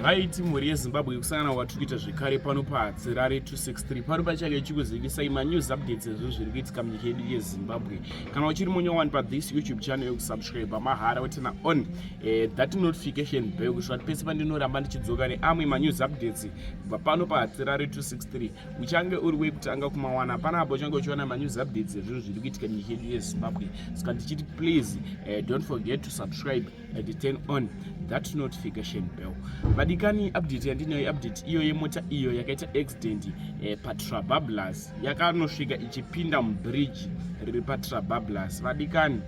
Right, mhuri yeZimbabwe kusangana watiri kuita zvekare pano paZerare 263 pano pachake chikuzivisai manews updates ezvo zviri kuitika munyika yedu yeZimbabwe. Kana uchiri munyowani pathis YouTube channel yokusubscribe mahara wetena on that notification bell kusvika pese pandinoramba ndichidzoka neamwe manews updates kubva pano paZerare 263 uchange uri wekutanga kumawana panapo uchange uchiona manews updates ezvo zviri kuitika munyika yedu yeZimbabwe. Saka ndichiti please don't forget to subscribe and turn on that notification bell. Madikani update yandinayo update iyo yemota iyo yakaita accident paTrabablas yakanosvika ichipinda mubridge riri paTrabablas. Madikani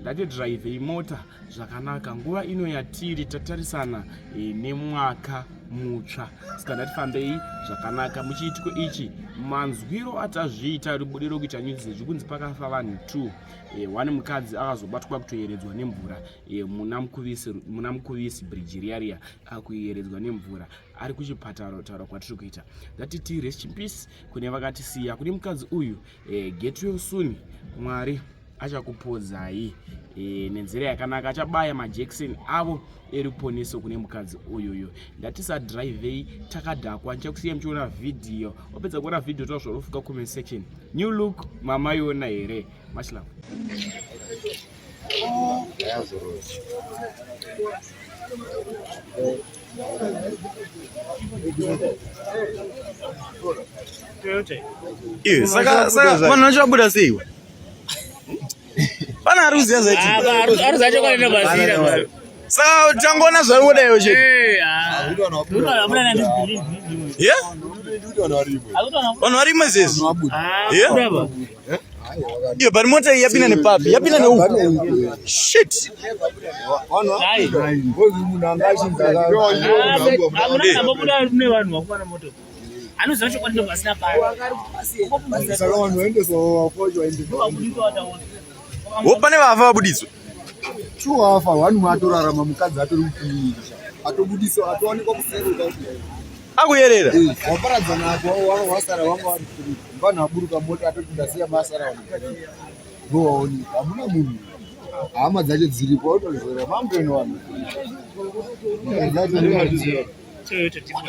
ndati drive imota zvakanaka nguva ino yatiri tatarisana nemwaka mutsva. Saka ndati fambei zvakanaka muchiitiko ichi manzwiro atazviita rubudiro kuita news zvikunzi pakafa vanhu 2. One mukadzi akazobatwa kutoyeredzwa nemvura muna mukuvisi bridge riya akuyeredzwa nemvura ari kuchipatara taura kwatiri kuita. Ndati rest in peace kune vakatisiya. Kune mukadzi uyu get well soon, Mwari achakupodzai nenzira yakanaka, achabaya majekiseni avo eriponeso kune mukadzi uyuyu. Ndatisa drivei takadhakwa ndichakusiya muchiona video. Wapedza kuona video tozvorofuka comment section. New look mama yona here. Much love. Saka vanhu vachabuda sei? Pana haruzi yazaiti. Haruzi yacho kwani nobazira bwana. Saka tangona zvawoda iwe chete. Yeah? Vanhu varimo izvezvi. Yeah? Iyo bari mota iyi yapinda nepapi? Yapinda neuku. Shit. Pane vafa vabudiswa. Chuwafa vanhu vatorarama mukadzi atori kufinisha. Atobudiswa atowanikwa kuseruka. Akuyerera. Waparadzana apo wasara wanga vari kuri. Vanhu aburuka mota atopinda siya masara vanhu. Ngooni hamuna munhu. Hama dzacho dziripo autozvera mambeno vanhu.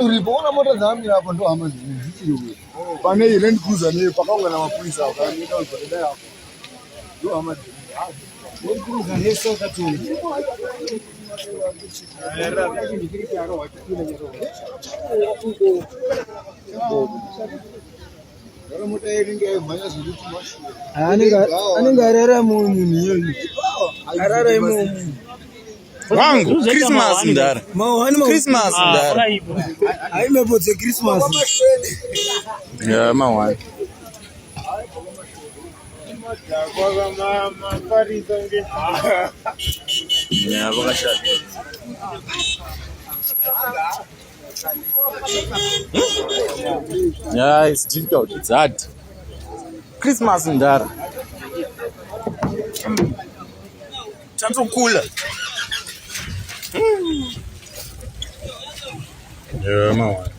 Uripo ona mota dzamira hapo ndo hama dzichiri. Pane Land Cruiser ne pakaungana mapurisa akaenda kuzoreda hapo. Ndo hama Land Cruiser ne soka tu. Anenge arara munhu niyo. Arara munhu. Wangu Christmas ndara. Christmas ndara. Aimepotse Christmas. Yeah, mawani. Yeah, vakashata. Yeah, it's difficult. It's hard. Christmas ndara. Chanzokula. Yeah, mawani.